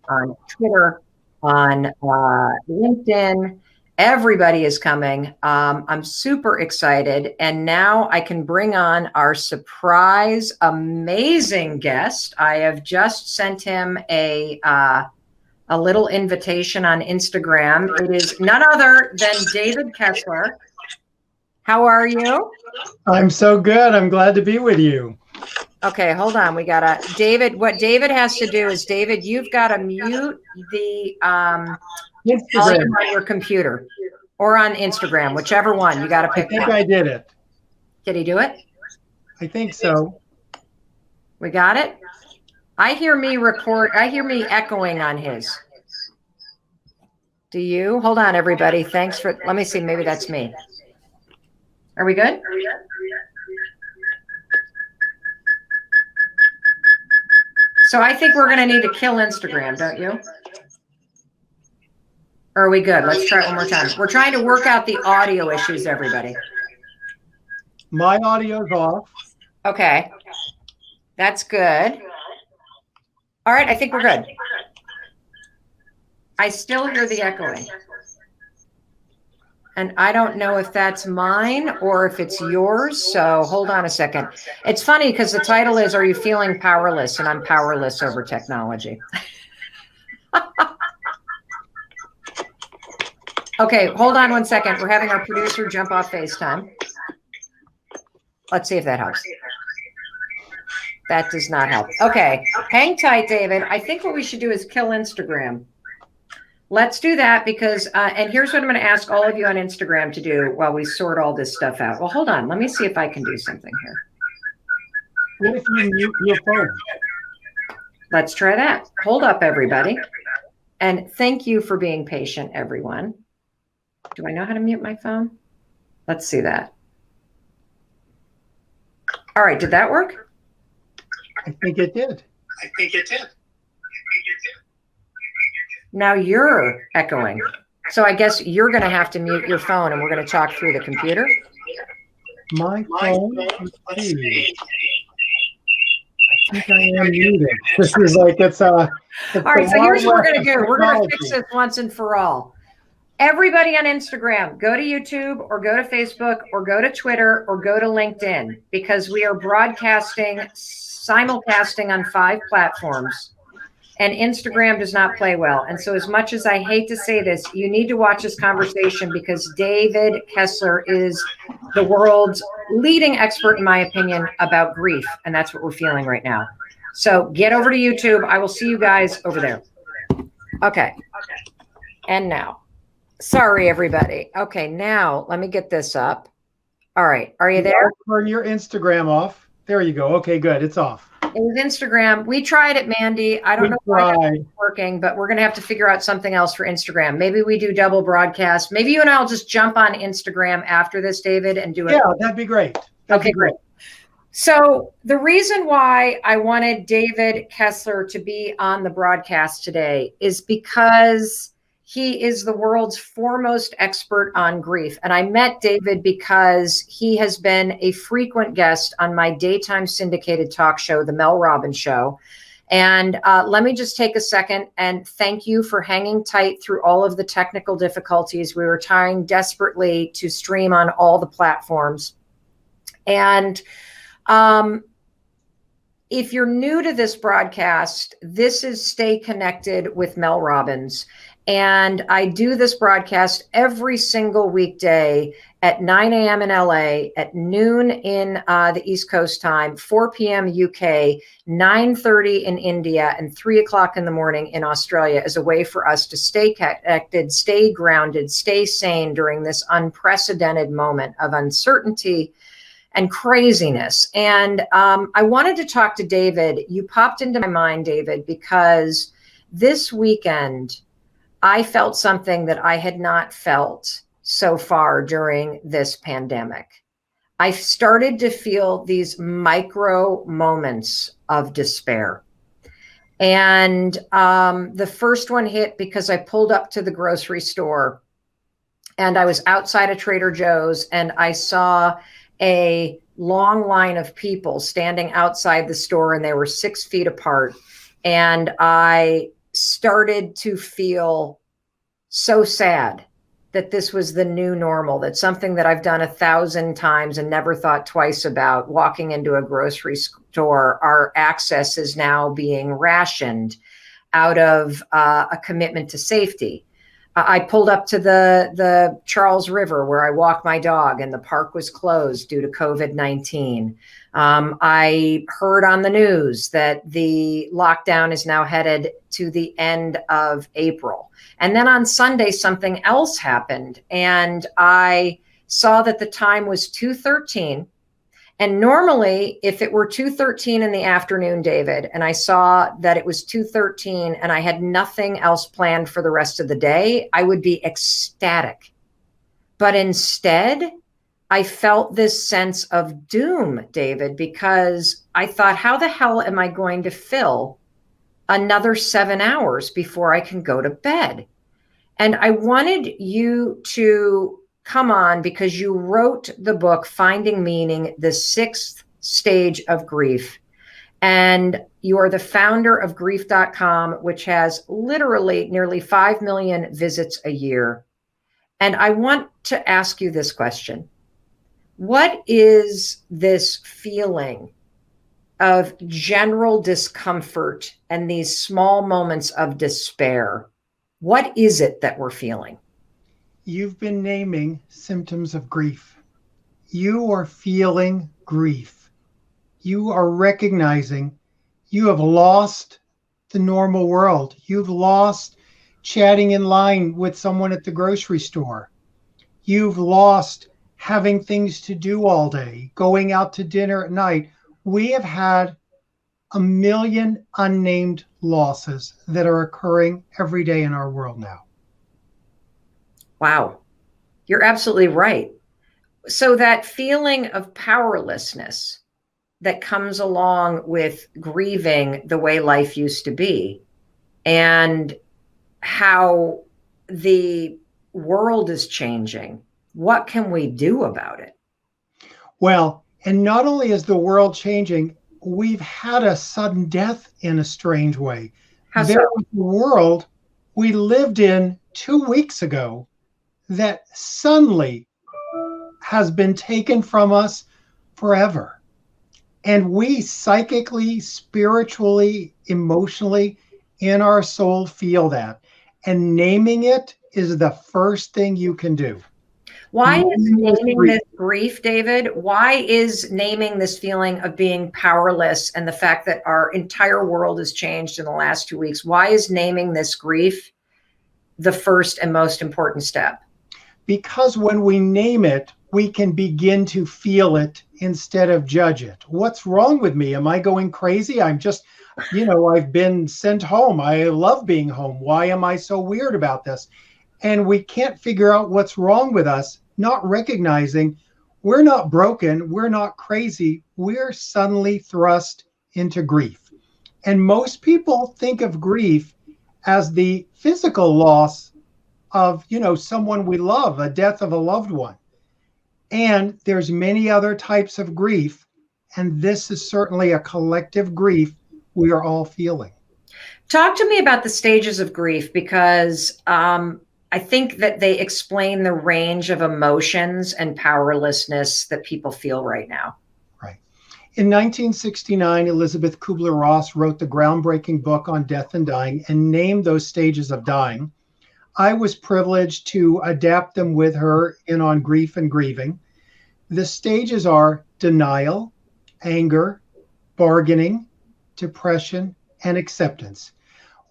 on Twitter, on LinkedIn. Everybody is coming. I'm super excited. And now I can bring on our surprise, amazing guest. I have just sent him a little invitation on Instagram. It is none other than David Kessler. How are you? I'm so good. I'm glad to be with you. Okay, hold on. We gotta, David, what David has to do is, David, you've got to mute the Instagram on your computer or on Instagram, whichever one. You got to pick. I think I did it. Did he do it? I think so. We got it. I hear me record. I hear me echoing on his. Do you? Hold on, everybody. Thanks for, let me see. Maybe that's me. Are we good? So I think we're going to need to kill Instagram, don't you? Or are we good? Let's try it one more time. We're trying to work out the audio issues, everybody. My audio's off. Okay. That's good. All right, I think we're good. I still hear the echoing. And I don't know if that's mine or if it's yours. So hold on a second. It's funny because the title is, Are You Feeling Powerless? And I'm powerless over technology. Okay, hold on one second. We're having our producer jump off FaceTime. Let's see if that helps. That does not help. Okay, hang tight, David. I think what we should do is kill Instagram. Let's do that because, and here's what I'm going to ask all of you on Instagram to do while we sort all this stuff out. Well, hold on. Let me see if I can do something here. What if you mute your phone? Let's try that. Hold up, everybody. And thank you for being patient, everyone. Do I know how to mute my phone? Let's see that. All right. Did that work? I think it did. Now you're echoing. So I guess you're going to have to mute your phone and we're going to talk through the computer. My phone? Let's see. I think I am muted. This is like, it's all right, so here's what we're going to do. We're going to fix this once and for all. Everybody on Instagram, go to YouTube or go to Facebook or go to Twitter or go to LinkedIn because we are broadcasting, simulcasting on 5 platforms. And Instagram does not play well. And so as much as I hate to say this, you need to watch this conversation because David Kessler is the world's leading expert, in my opinion, about grief. And that's what we're feeling right now. So get over to YouTube. I will see you guys over there. Okay. And now, sorry, everybody. Okay, now let me get this up. All right. Are you there? Turn your Instagram off. There you go. Okay, good. It's off. It was Instagram. We tried it, Mandy. I don't know why it's working, but we're going to have to figure out something else for Instagram. Maybe we do double broadcast. Maybe you and I'll just jump on Instagram after this, David, and do it. Yeah, that'd be great. Okay, great. So the reason why I wanted David Kessler to be on the broadcast today is because he is the world's foremost expert on grief. And I met David because he has been a frequent guest on my daytime syndicated talk show, The Mel Robbins Show. And let me just take a second and thank you for hanging tight through all of the technical difficulties. We were trying desperately to stream on all the platforms. And if you're new to this broadcast, this is Stay Connected with Mel Robbins. And I do this broadcast every single weekday at 9 a.m. in LA, at noon in the East Coast time, 4 p.m. UK, 9:30 in India, and 3 o'clock in the morning in Australia as a way for us to stay connected, stay grounded, stay sane during this unprecedented moment of uncertainty and craziness. And I wanted to talk to David. You popped into my mind, David, because this weekend, I felt something that I had not felt so far during this pandemic. I started to feel these micro moments of despair. And the first one hit because I pulled up to the grocery store and I was outside of Trader Joe's and I saw a long line of people standing outside the store and they were 6 feet apart. And I started to feel so sad that this was the new normal, that something that I've done 1,000 times and never thought twice about, walking into a grocery store, our access is now being rationed out of a commitment to safety. I pulled up to the Charles River where I walk my dog, and the park was closed due to COVID-19. I heard on the news that the lockdown is now headed to the end of April. And then on Sunday, something else happened, and I saw that the time was 2:13. And normally, if it were 2:13 in the afternoon, David, and I saw that it was 2:13 and I had nothing else planned for the rest of the day, I would be ecstatic. But instead, I felt this sense of doom, David, because I thought, how the hell am I going to fill another 7 hours before I can go to bed? And I wanted you to come on because you wrote the book, Finding Meaning, the 6th Stage of Grief. And you are the founder of grief.com, which has literally nearly 5 million visits a year. And I want to ask you this question. What is this feeling of general discomfort and these small moments of despair? What is it that we're feeling? You've been naming symptoms of grief. You are feeling grief. You are recognizing you have lost the normal world. You've lost chatting in line with someone at the grocery store. You've lost having things to do all day, going out to dinner at night. We have had 1 million unnamed losses that are occurring every day in our world now. Wow, you're absolutely right. So that feeling of powerlessness that comes along with grieving the way life used to be and how the world is changing, what can we do about it? Well, and not only is the world changing, we've had a sudden death in a strange way. How There so? was a world we lived in 2 weeks ago that suddenly has been taken from us forever. And we psychically, spiritually, emotionally, in our soul feel that. And naming it is the first thing you can do. Why is naming this grief, David? Why is naming this feeling of being powerless and the fact that our entire world has changed in the last 2 weeks? Why is naming this grief the first and most important step? Because when we name it, we can begin to feel it instead of judge it. What's wrong with me? Am I going crazy? I'm just, I've been sent home. I love being home. Why am I so weird about this? And we can't figure out what's wrong with us, not recognizing we're not broken, we're not crazy, we're suddenly thrust into grief. And most people think of grief as the physical loss of, someone we love, a death of a loved one. And there's many other types of grief, and this is certainly a collective grief we are all feeling. Talk to me about the stages of grief, because I think that they explain the range of emotions and powerlessness that people feel right now. Right. In 1969, Elizabeth Kubler-Ross wrote the groundbreaking book on death and dying and named those stages of dying. I was privileged to adapt them with her in On Grief and Grieving. The stages are denial, anger, bargaining, depression, and acceptance.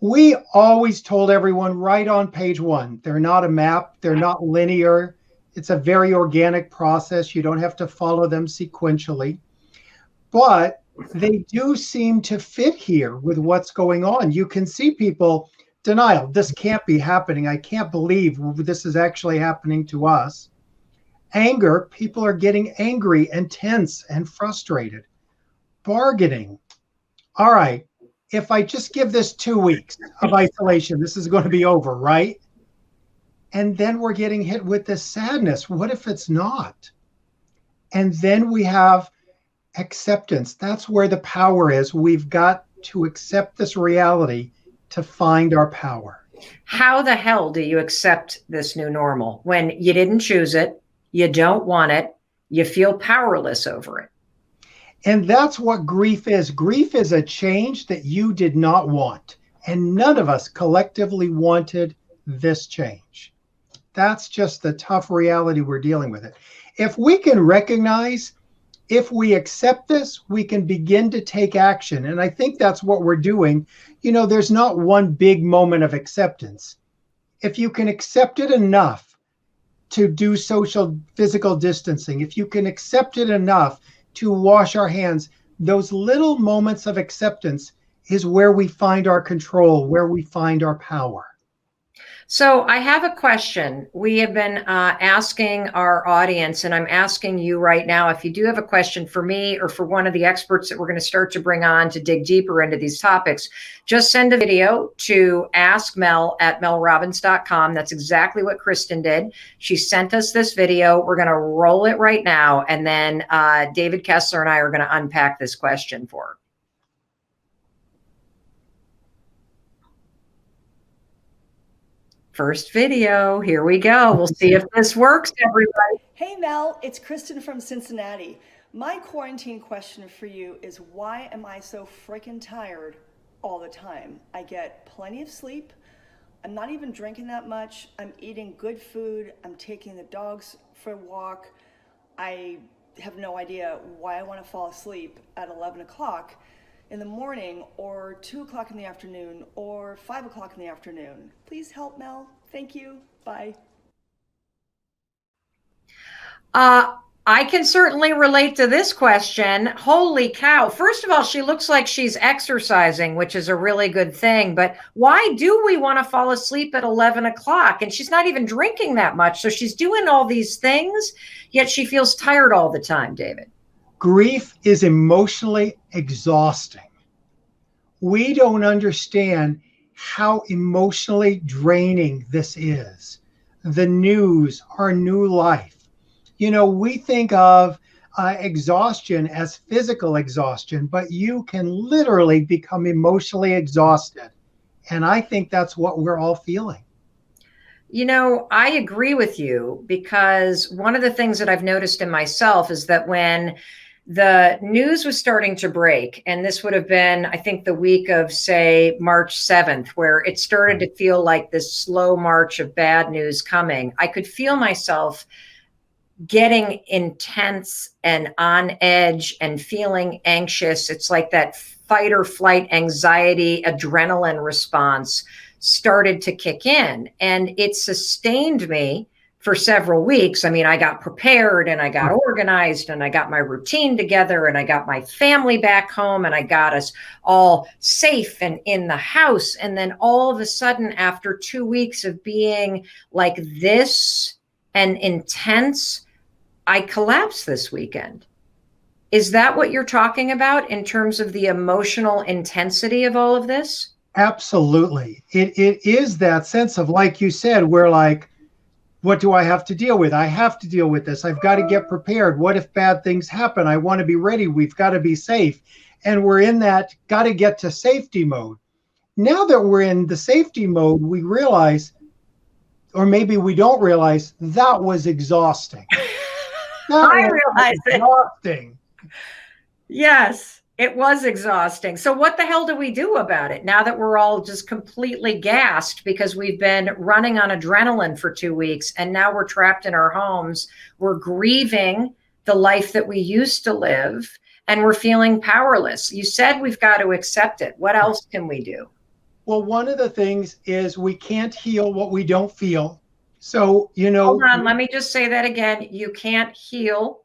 We always told everyone right on page 1, they're not a map, they're not linear. It's a very organic process. You don't have to follow them sequentially. But they do seem to fit here with what's going on. You can see people, denial, this can't be happening. I can't believe this is actually happening to us. Anger, people are getting angry and tense and frustrated. Bargaining, all right, if I just give this 2 weeks of isolation, this is going to be over, right? And then we're getting hit with this sadness. What if it's not? And then we have acceptance. That's where the power is. We've got to accept this reality to find our power. How the hell do you accept this new normal when you didn't choose it, you don't want it, you feel powerless over it? And that's what grief is. Grief is a change that you did not want. And none of us collectively wanted this change. That's just the tough reality we're dealing with it. If we can recognize, if we accept this, we can begin to take action. And I think that's what we're doing. You know, there's not one big moment of acceptance. If you can accept it enough to do social physical distancing, if you can accept it enough to wash our hands, those little moments of acceptance is where we find our control, where we find our power. So I have a question. We have been asking our audience, and I'm asking you right now, if you do have a question for me or for one of the experts that we're going to start to bring on to dig deeper into these topics, just send a video to askmel@melrobbins.com. That's exactly what Kristen did. She sent us this video. We're going to roll it right now. And then David Kessler and I are going to unpack this question for her. First video, here we go. We'll see if this works, everybody. Hey Mel, it's Kristen from Cincinnati. My quarantine question for you is, why am I so freaking tired all the time? I get plenty of sleep. I'm not even drinking that much. I'm eating good food. I'm taking the dogs for a walk. I have no idea why I want to fall asleep at 11 o'clock in the morning, or 2 o'clock in the afternoon, or 5 o'clock in the afternoon. Please help, Mel. Thank you. Bye. I can certainly relate to this question. Holy cow. First of all, she looks like she's exercising, which is a really good thing. But why do we want to fall asleep at 11 o'clock? And she's not even drinking that much. So she's doing all these things, yet she feels tired all the time, David. Grief is emotionally exhausting. We don't understand how emotionally draining this is. The news, our new life. You know, we think of exhaustion as physical exhaustion, but you can literally become emotionally exhausted. And I think that's what we're all feeling. You know, I agree with you, because one of the things that I've noticed in myself is that when the news was starting to break, and this would have been, I think, the week of, say, March 7th, where it started to feel like this slow march of bad news coming, I could feel myself getting intense and on edge and feeling anxious. It's like that fight or flight anxiety, adrenaline response started to kick in, and it sustained me for several weeks. I mean, I got prepared and I got organized and I got my routine together and I got my family back home and I got us all safe and in the house. And then all of a sudden, after 2 weeks of being like this and intense, I collapsed this weekend. Is that what you're talking about in terms of the emotional intensity of all of this? Absolutely. It is that sense of, like you said, we're like, what do I have to deal with? I have to deal with this. I've got to get prepared. What if bad things happen? I want to be ready. We've got to be safe. And we're in that got to get to safety mode. Now that we're in the safety mode, we realize, or maybe we don't realize, that was exhausting. I realize exhausting. Yes. It was exhausting. So what the hell do we do about it now that we're all just completely gassed because we've been running on adrenaline for 2 weeks and now we're trapped in our homes? We're grieving the life that we used to live and we're feeling powerless. You said we've got to accept it. What else can we do? Well, one of the things is we can't heal what we don't feel. So, you know. Hold on. Let me just say that again. You can't heal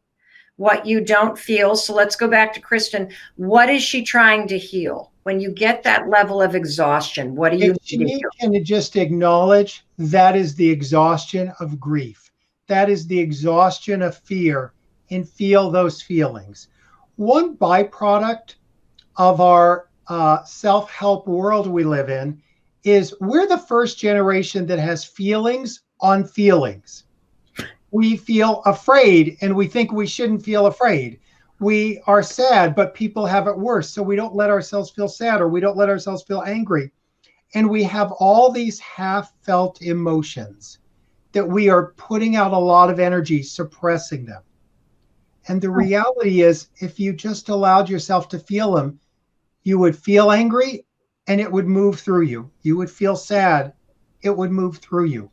what you don't feel. So let's go back to Kristen. What is she trying to heal? When you get that level of exhaustion, what do you need to heal? Can just acknowledge that is the exhaustion of grief. That is the exhaustion of fear, and feel those feelings. One byproduct of our self-help world we live in is we're the first generation that has feelings on feelings. We feel afraid and we think we shouldn't feel afraid. We are sad, but people have it worse. So we don't let ourselves feel sad, or we don't let ourselves feel angry. And we have all these half-felt emotions that we are putting out a lot of energy suppressing them. And the reality is, if you just allowed yourself to feel them, you would feel angry and it would move through you. You would feel sad, it would move through you.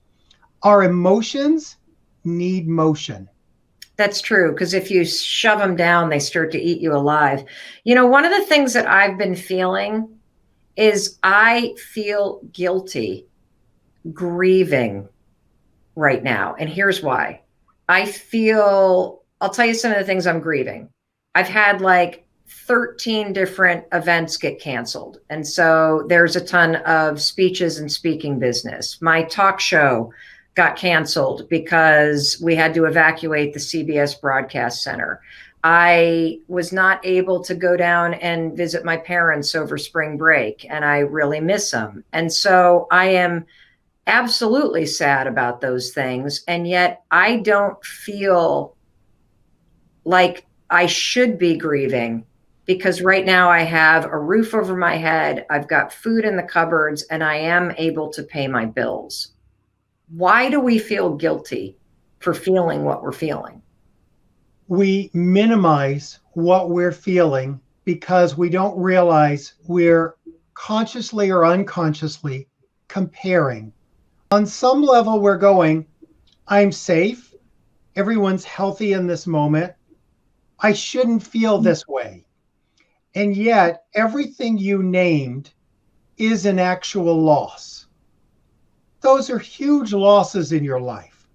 Our emotions need motion. That's true, because if you shove them down, they start to eat you alive. You know, one of the things that I've been feeling is I feel guilty grieving right now. And here's why. I'll tell you some of the things I'm grieving. I've had like 13 different events get canceled. And so there's a ton of speeches and speaking business. My talk show got canceled because we had to evacuate the CBS broadcast center. I was not able to go down and visit my parents over spring break, and I really miss them. And so I am absolutely sad about those things. And yet I don't feel like I should be grieving, because right now I have a roof over my head, I've got food in the cupboards, and I am able to pay my bills. Why do we feel guilty for feeling what we're feeling? We minimize what we're feeling because we don't realize we're consciously or unconsciously comparing. On some level, we're going, I'm safe. Everyone's healthy in this moment. I shouldn't feel this way. And yet, everything you named is an actual loss. Those are huge losses in your life.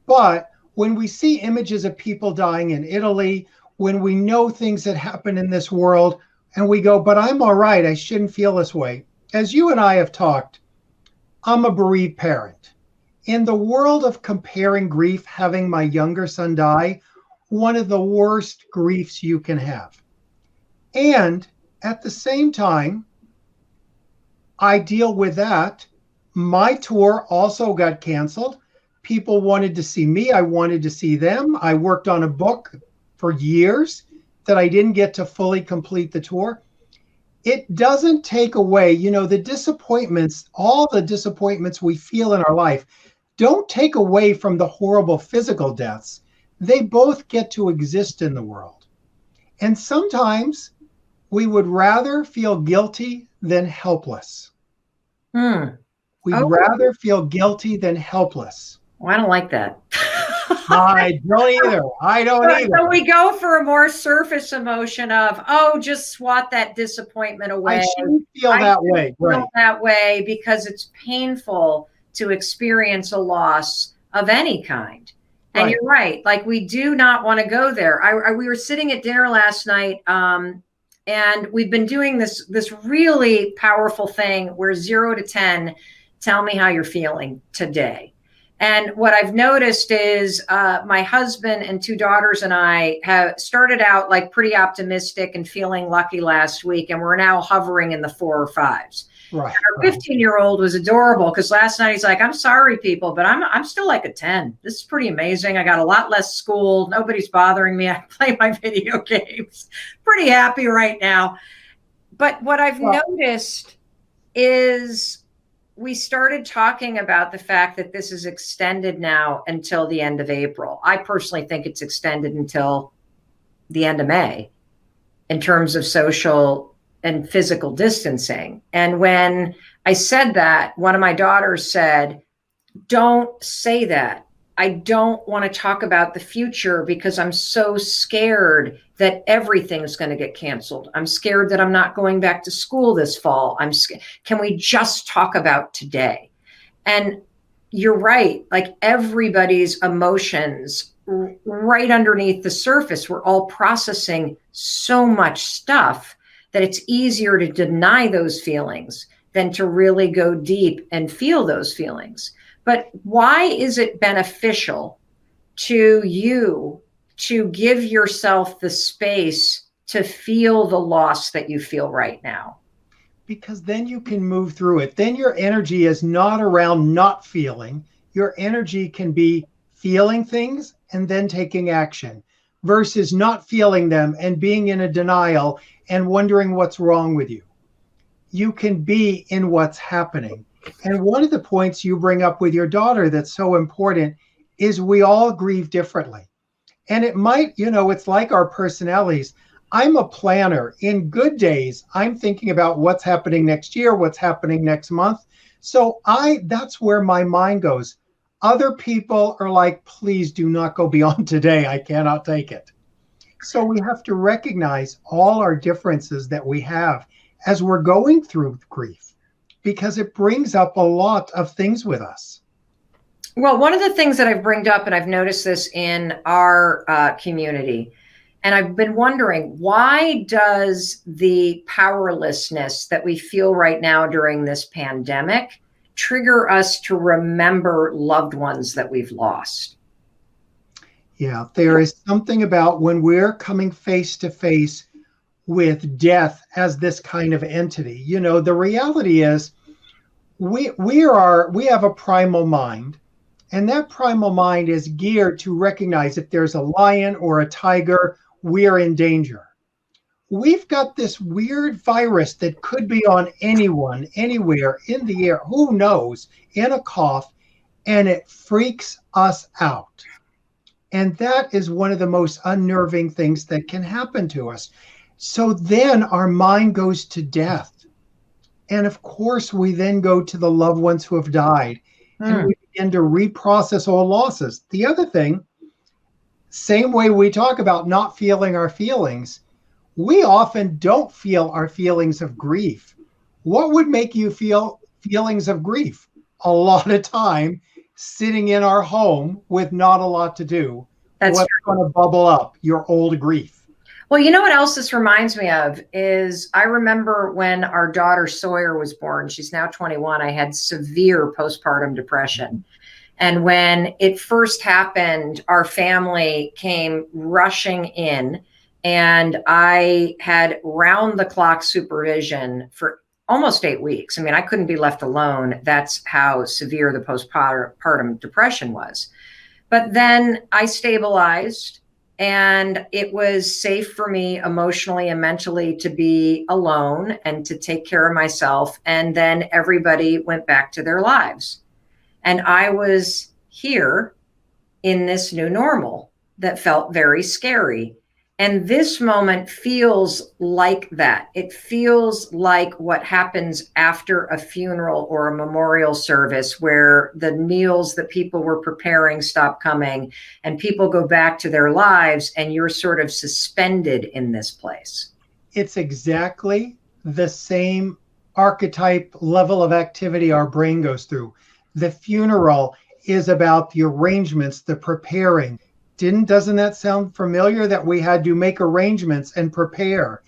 But when we see images of people dying in Italy, when we know things that happen in this world, and we go, but I'm all right, I shouldn't feel this way. As you and I have talked, I'm a bereaved parent. In the world of comparing grief, having my younger son die, one of the worst griefs you can have. And at the same time, I deal with that. My tour also got canceled. People wanted to see me. I wanted to see them. I worked on a book for years that I didn't get to fully complete the tour. It doesn't take away, the disappointments, all the disappointments we feel in our life don't take away from the horrible physical deaths. They both get to exist in the world. And sometimes we would rather feel guilty than helpless. We'd rather feel guilty than helpless. Well, I don't like that. I don't either. So we go for a more surface emotion of, just swat that disappointment away. I shouldn't feel that way. Feel that way because it's painful to experience a loss of any kind. And you're right. Like, we do not want to go there. We were sitting at dinner last night, and we've been doing this really powerful thing where 0 to 10, tell me how you're feeling today. And what I've noticed is my husband and 2 daughters and I have started out like pretty optimistic and feeling lucky last week. And we're now hovering in the 4 or 5s. Right. And our 15-year-old was adorable because last night he's like, I'm sorry, people, but I'm still like a 10. This is pretty amazing. I got a lot less school. Nobody's bothering me. I play my video games. Pretty happy right now. But what I've noticed is we started talking about the fact that this is extended now until the end of April. I personally think it's extended until the end of May in terms of social and physical distancing. And when I said that, one of my daughters said, don't say that. I don't want to talk about the future because I'm so scared that everything's going to get canceled. I'm scared that I'm not going back to school this fall. Can we just talk about today? And you're right. Like, everybody's emotions right underneath the surface, we're all processing so much stuff that it's easier to deny those feelings than to really go deep and feel those feelings. But why is it beneficial to you to give yourself the space to feel the loss that you feel right now? Because then you can move through it. Then your energy is not around not feeling. Your energy can be feeling things and then taking action versus not feeling them and being in a denial and wondering what's wrong with you. you can be in what's happening. And one of the points you bring up with your daughter that's so important is we all grieve differently. And it might, it's like our personalities. I'm a planner. In good days, I'm thinking about what's happening next year, what's happening next month. So that's where my mind goes. Other people are like, please do not go beyond today. I cannot take it. So we have to recognize all our differences that we have as we're going through grief, because it brings up a lot of things with us. Well, one of the things that I've bringed up, and I've noticed this in our community, and I've been wondering, why does the powerlessness that we feel right now during this pandemic trigger us to remember loved ones that we've lost? Yeah, there is something about when we're coming face to face with death as this kind of entity. The reality is we have a primal mind. And that primal mind is geared to recognize if there's a lion or a tiger, we're in danger. We've got this weird virus that could be on anyone, anywhere, in the air, who knows, in a cough, and it freaks us out. And that is one of the most unnerving things that can happen to us. So then our mind goes to death. And of course, we then go to the loved ones who have died. And we begin to reprocess all losses. The other thing, same way we talk about not feeling our feelings, we often don't feel our feelings of grief. What would make you feel feelings of grief? A lot of time sitting in our home with not a lot to do. That's what's going to bubble up? Your old grief. Well, you know what else this reminds me of is I remember when our daughter Sawyer was born. She's now 21. I had severe postpartum depression. And when it first happened, our family came rushing in, and I had round-the-clock supervision for almost 8 weeks. I mean, I couldn't be left alone. That's how severe the postpartum depression was. But then I stabilized. And it was safe for me emotionally and mentally to be alone and to take care of myself. And then everybody went back to their lives. And I was here in this new normal that felt very scary. And this moment feels like that. It feels like what happens after a funeral or a memorial service, where the meals that people were preparing stop coming and people go back to their lives, and you're sort of suspended in this place. It's exactly the same archetype level of activity our brain goes through. The funeral is about the arrangements, the preparing. Doesn't that sound familiar, that we had to make arrangements and prepare?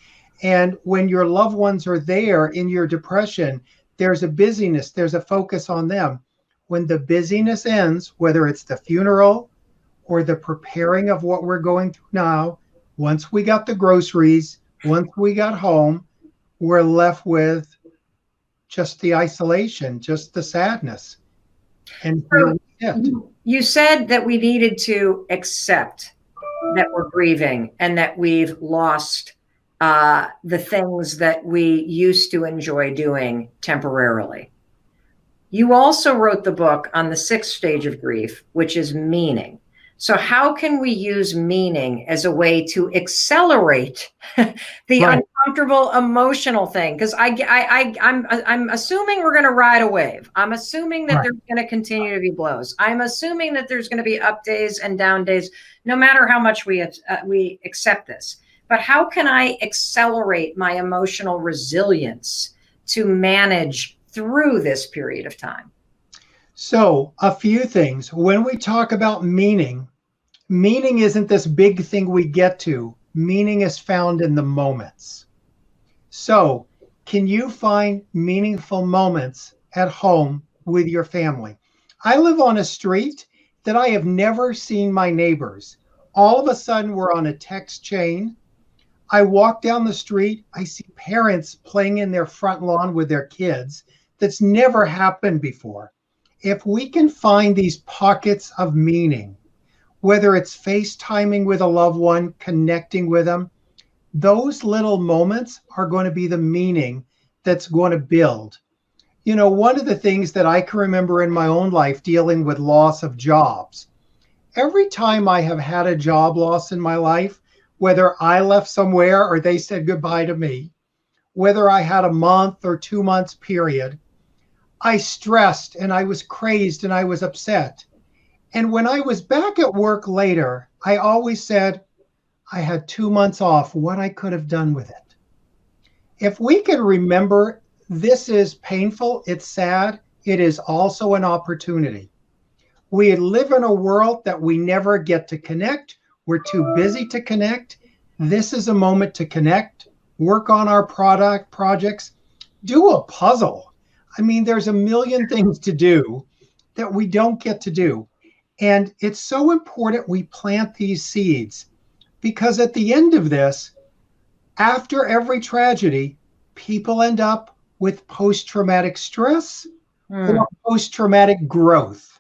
And when your loved ones are there in your depression, there's a busyness, there's a focus on them. When the busyness ends, whether it's the funeral or the preparing of what we're going through now, once we got the groceries, once we got home, we're left with just the isolation, just the sadness. And you said that we needed to accept that we're grieving and that we've lost the things that we used to enjoy doing temporarily. You also wrote the book on the 6th stage of grief, which is meaning. So how can we use meaning as a way to accelerate the uncomfortable emotional thing? Because I'm assuming we're going to ride a wave. I'm assuming that there's going to continue to be blows. I'm assuming that there's going to be up days and down days, no matter how much we accept this. But how can I accelerate my emotional resilience to manage through this period of time? So a few things. When we talk about meaning isn't this big thing we get to. Meaning is found in the moments. So can you find meaningful moments at home with your family? I live on a street that I have never seen my neighbors. All of a sudden, we're on a text chain. I walk down the street. I see parents playing in their front lawn with their kids. That's never happened before. If we can find these pockets of meaning, whether it's FaceTiming with a loved one, connecting with them, those little moments are going to be the meaning that's going to build. You know, one of the things that I can remember in my own life dealing with loss of jobs, every time I have had a job loss in my life, whether I left somewhere or they said goodbye to me, whether I had a month or 2 months period, I stressed and I was crazed and I was upset. And when I was back at work later, I always said, I had 2 months off, what I could have done with it. If we can remember, this is painful, it's sad, it is also an opportunity. We live in a world that we never get to connect. We're too busy to connect. This is a moment to connect, work on our projects, do a puzzle. I mean, there's a million things to do that we don't get to do. And it's so important we plant these seeds, because at the end of this, after every tragedy, people end up with post-traumatic stress or post-traumatic growth.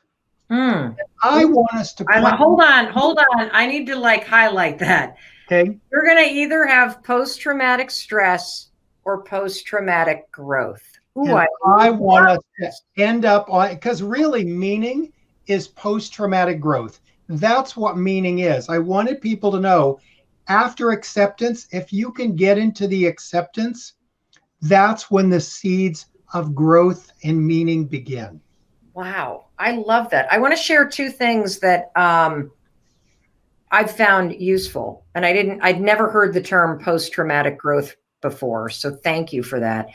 I want us to hold on. I need to highlight that. Okay. You're going to either have post-traumatic stress or post-traumatic growth. Ooh, I want us to end up on, because really meaning is post-traumatic growth. That's what meaning is. I wanted people to know, after acceptance, if you can get into the acceptance, that's when the seeds of growth and meaning begin. Wow. I love that. I want to share two things that I've found useful. And I'd never heard the term post-traumatic growth before. So thank you for that.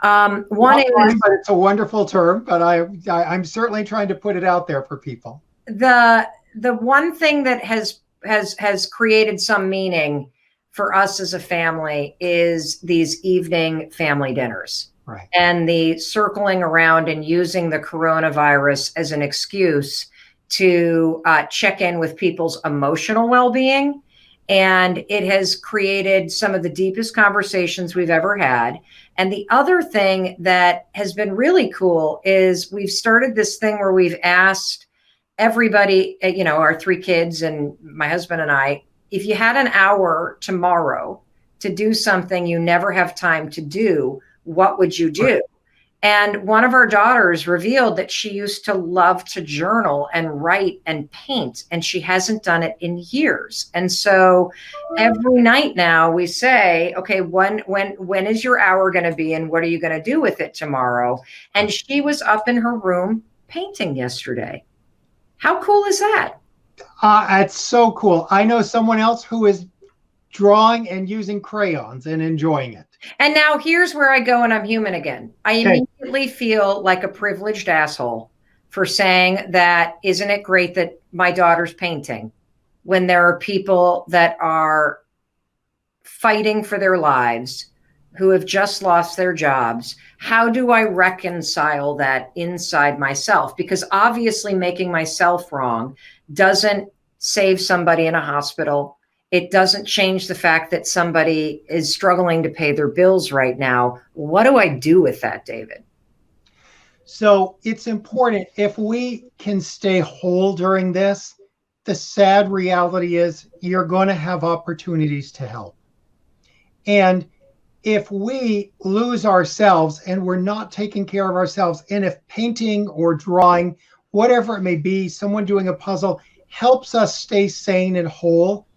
One is, but it's a wonderful term, but I'm certainly trying to put it out there for people. The one thing that has created some meaning for us as a family is these evening family dinners. Right. And the circling around and using the coronavirus as an excuse to check in with people's emotional well-being. And it has created some of the deepest conversations we've ever had. And the other thing that has been really cool is we've started this thing where we've asked everybody, our 3 kids and my husband and I, if you had an hour tomorrow to do something you never have time to do, what would you do? And one of our daughters revealed that she used to love to journal and write and paint, and she hasn't done it in years. And so every night now we say, okay, when is your hour going to be, and what are you going to do with it tomorrow? And she was up in her room painting yesterday. How cool is that? It's so cool. I know someone else who is drawing and using crayons and enjoying it. And now here's where I go and I'm human again. I immediately feel like a privileged asshole for saying that, isn't it great that my daughter's painting, when there are people that are fighting for their lives, who have just lost their jobs? How do I reconcile that inside myself? Because obviously making myself wrong doesn't save somebody in a hospital. It doesn't change the fact that somebody is struggling to pay their bills right now. What do I do with that, David? So it's important, if we can stay whole during this, the sad reality is you're going to have opportunities to help. And if we lose ourselves and we're not taking care of ourselves, and if painting or drawing, whatever it may be, someone doing a puzzle helps us stay sane and whole,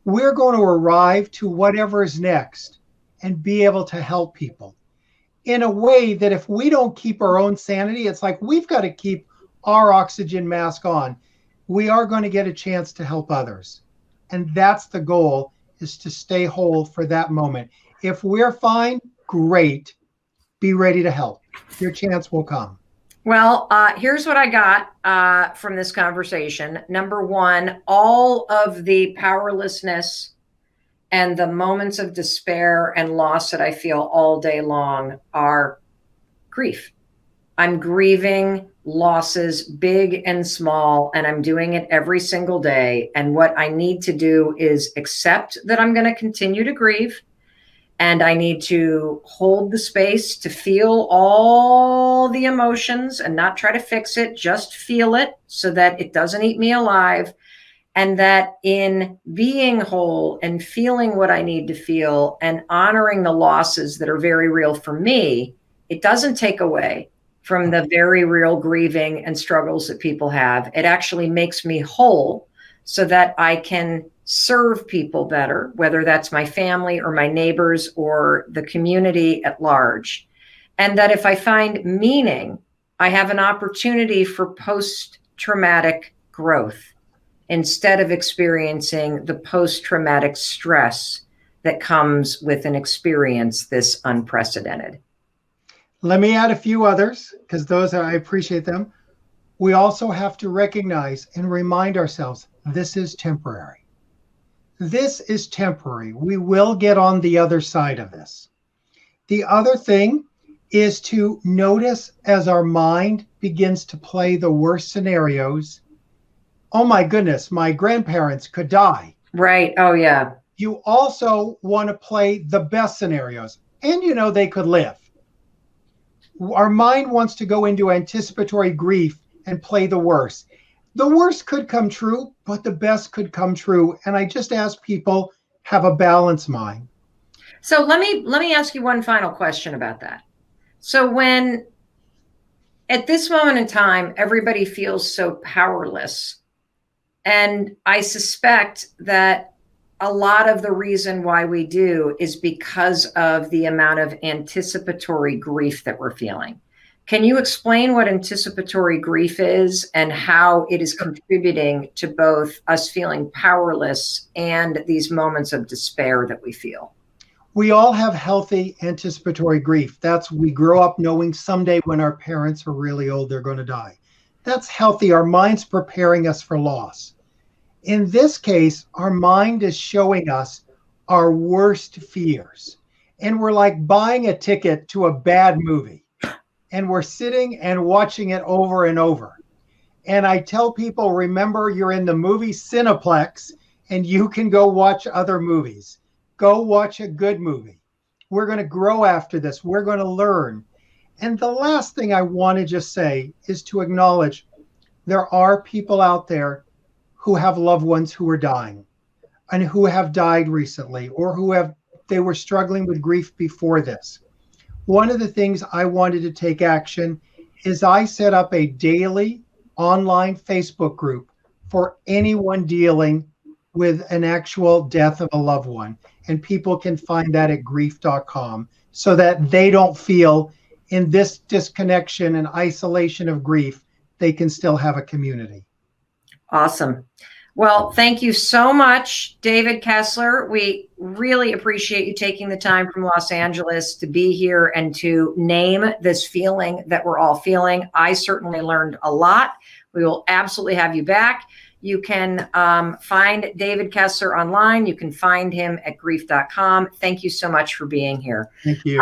we're going to arrive to whatever is next and be able to help people in a way that if we don't keep our own sanity, it's like we've got to keep our oxygen mask on. We are going to get a chance to help others. And that's the goal, is to stay whole for that moment. If we're fine, great. Be ready to help. Your chance will come. Well, here's what I got from this conversation. Number one, all of the powerlessness and the moments of despair and loss that I feel all day long are grief. I'm grieving losses, big and small, and I'm doing it every single day. And what I need to do is accept that I'm going to continue to grieve. And I need to hold the space to feel all the emotions and not try to fix it, just feel it so that it doesn't eat me alive. And that in being whole and feeling what I need to feel and honoring the losses that are very real for me, it doesn't take away from the very real grieving and struggles that people have. It actually makes me whole so that I can serve people better, whether that's my family or my neighbors or the community at large. And that if I find meaning, I have an opportunity for post-traumatic growth instead of experiencing the post-traumatic stress that comes with an experience this unprecedented. Let me add a few others, because I appreciate them. We also have to recognize and remind ourselves, this is temporary. This is temporary. We will get on the other side of this. The other thing is to notice as our mind begins to play the worst scenarios. Oh my goodness, my grandparents could die. Right. Oh, yeah. You also want to play the best scenarios, and they could live. Our mind wants to go into anticipatory grief and play the worst. The worst could come true, but the best could come true. And I just ask people, have a balanced mind. So let me ask you one final question about that. So when at this moment in time, everybody feels so powerless, and I suspect that a lot of the reason why we do is because of the amount of anticipatory grief that we're feeling. Can you explain what anticipatory grief is and how it is contributing to both us feeling powerless and these moments of despair that we feel? We all have healthy anticipatory grief. We grow up knowing someday when our parents are really old, they're going to die. That's healthy. Our mind's preparing us for loss. In this case, our mind is showing us our worst fears. And we're like buying a ticket to a bad movie. And we're sitting and watching it over and over. And I tell people, remember, you're in the movie Cineplex and you can go watch other movies. Go watch a good movie. We're going to grow after this. We're going to learn. And the last thing I want to just say is to acknowledge there are people out there who have loved ones who are dying and who have died recently, or they were struggling with grief before this. One of the things I wanted to take action is I set up a daily online Facebook group for anyone dealing with an actual death of a loved one. And people can find that at grief.com so that they don't feel in this disconnection and isolation of grief, they can still have a community. Awesome. Well, thank you so much, David Kessler. We really appreciate you taking the time from Los Angeles to be here and to name this feeling that we're all feeling. I certainly learned a lot. We will absolutely have you back. You can find David Kessler online. You can find him at grief.com. Thank you so much for being here. Thank you.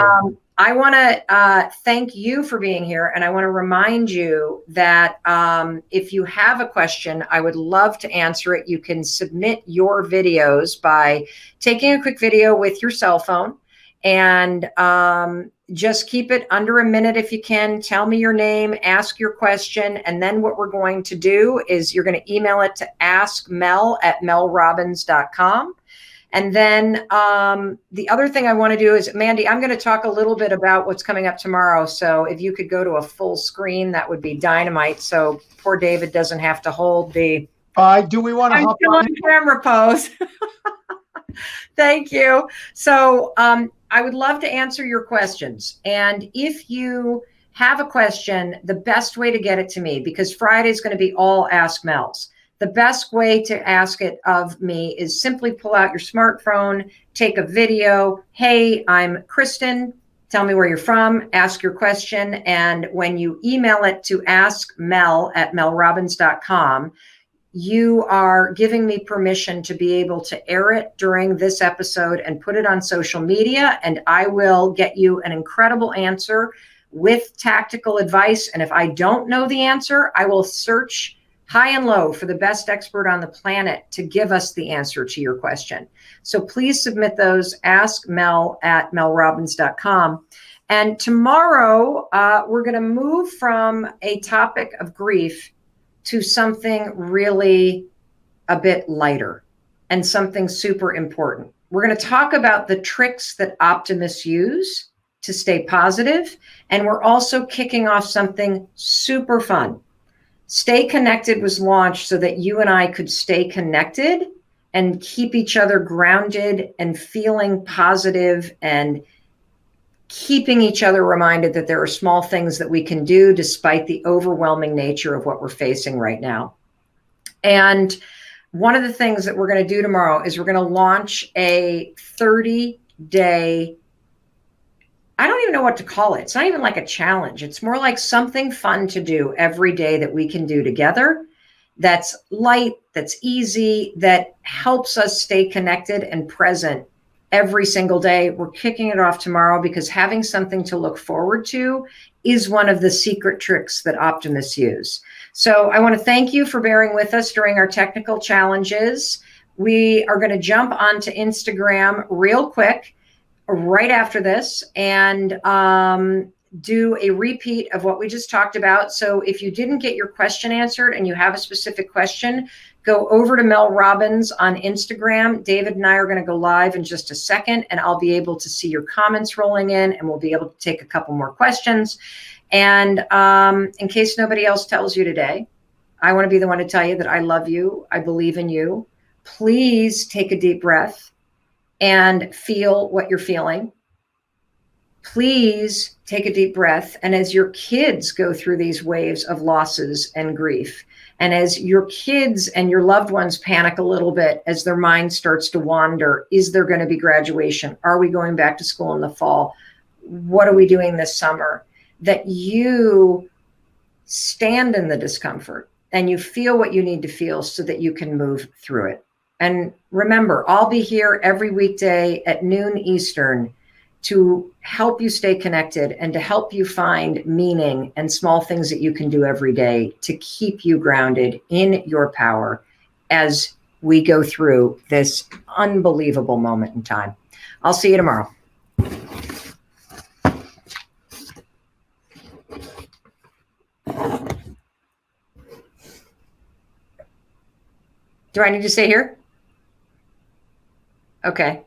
I want to thank you for being here. And I want to remind you that if you have a question, I would love to answer it. You can submit your videos by taking a quick video with your cell phone and just keep it under a minute if you can. Tell me your name, ask your question. And then what we're going to do is you're going to email it to askmel@melrobbins.com. And then the other thing I want to do is, Mandy, I'm going to talk a little bit about what's coming up tomorrow. So if you could go to a full screen, that would be dynamite. So poor David doesn't have to hold the do we want to hop on camera pose. Thank you. So I would love to answer your questions. And if you have a question, the best way to get it to me, because Friday is going to be all Ask Mel's. The best way to ask it of me is simply pull out your smartphone, take a video. Hey, I'm Kristen. Tell me where you're from. Ask your question. And when you email it to askmel@melrobbins.com, you are giving me permission to be able to air it during this episode and put it on social media. And I will get you an incredible answer with tactical advice. And if I don't know the answer, I will search high and low for the best expert on the planet to give us the answer to your question. So please submit those, askmel@melrobbins.com. And tomorrow, we're going to move from a topic of grief to something really a bit lighter and something super important. We're going to talk about the tricks that optimists use to stay positive, and we're also kicking off something super fun. Stay Connected was launched so that you and I could stay connected and keep each other grounded and feeling positive and keeping each other reminded that there are small things that we can do despite the overwhelming nature of what we're facing right now. And one of the things that we're going to do tomorrow is we're going to launch a 30-day, I don't even know what to call it. It's not even like a challenge. It's more like something fun to do every day that we can do together. That's light, that's easy, that helps us stay connected and present every single day. We're kicking it off tomorrow because having something to look forward to is one of the secret tricks that optimists use. So I want to thank you for bearing with us during our technical challenges. We are going to jump onto Instagram real quick right after this and do a repeat of what we just talked about. So if you didn't get your question answered and you have a specific question, go over to Mel Robbins on Instagram. David and I are going to go live in just a second, and I'll be able to see your comments rolling in, and we'll be able to take a couple more questions. And in case nobody else tells you today, I want to be the one to tell you that I love you. I believe in you. Please take a deep breath and feel what you're feeling. Please take a deep breath. And as your kids go through these waves of losses and grief, and as your kids and your loved ones panic a little bit as their mind starts to wander, is there going to be graduation? Are we going back to school in the fall? What are we doing this summer? That you stand in the discomfort and you feel what you need to feel so that you can move through it. And remember, I'll be here every weekday at noon Eastern to help you stay connected and to help you find meaning and small things that you can do every day to keep you grounded in your power as we go through this unbelievable moment in time. I'll see you tomorrow. Do I need to stay here? Okay.